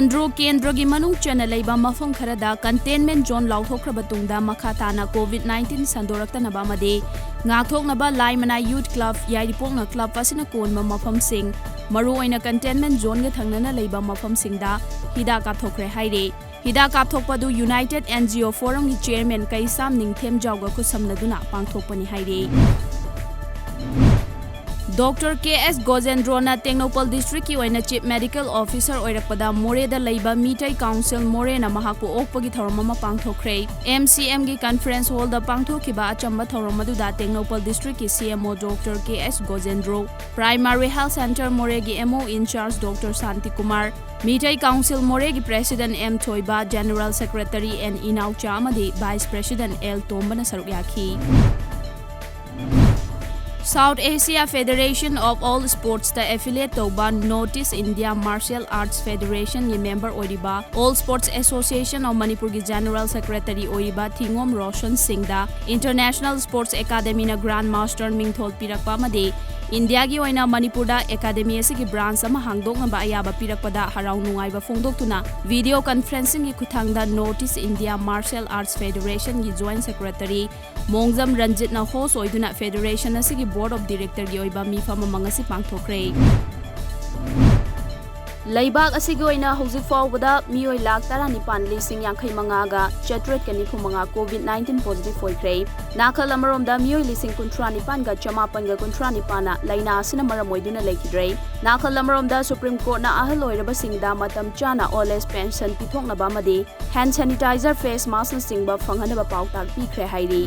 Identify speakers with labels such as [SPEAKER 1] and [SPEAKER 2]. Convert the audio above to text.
[SPEAKER 1] ANDRO Kendrogi Manung Chana Laiba Mafam Kharada Containment Zone Lauthokraba Tungda Makhatana COVID-19 Sandoraktanaba Made Ngathoknaba LAIMANAI Youth Club Yairipongna Club Asina Konba Mafam Singh Maruoina Containment Zone ga Thangnana Laiba Mafam Singda Hida Kapthokre Haire Hida Kapthokpadu United NGO Forum gi Chairman Kaisam Ningthem Jawga Kusamnaduna Pangthokpani Haire Dr. K.S. Gojendrona Technopal District ki oina Chief Medical Officer oirakpada More da Laiba Mitai Council More na mahakpu okpagi thoromama pangthokre MCM gi Conference Hall da pangthokiba achamba thoromadu da Technopal District ki CMO Dr. K.S. Gojendro Primary Health Center More gi MO in charge Dr. Santi Kumar Mitai Council More gi President M Thoiba General Secretary N Inau Chamadi Vice President L Tombana saruk yakhi South Asia Federation of All Sports the affiliate Toba Notice India Martial Arts Federation ye member Oriba All Sports Association of Manipur gi General Secretary Oriba Thingom ROSHAN SINGH da International Sports Academy na Grand Master Mingthol Pirakpa Made India gi oina Manipur da Academy asigi branch ama hangdokna ba ayaba pirakpada harau nungai ba phongdoktuna video conferencing gi kuthangda Notice India Martial Arts Federation gi Joint Secretary Mongjam Ranjit na host oiduna Federation asigi Board of Director gi oiba mifam mangasi pangthokre Laibak asigi oina hojik fawbada mioi lakh 19,50 ga chatret kani phumanga COVID-19 positive hoikre nakhal amarom da mioi 19,19 ga chamapan ga 19 na laina asina maramoiduna lekidre nakhal amarom da Supreme Court na ahal oiraba singda matam chana oles pension pithokna ba made hand sanitizer face mask na singba phanghanaba pautak pikre hairi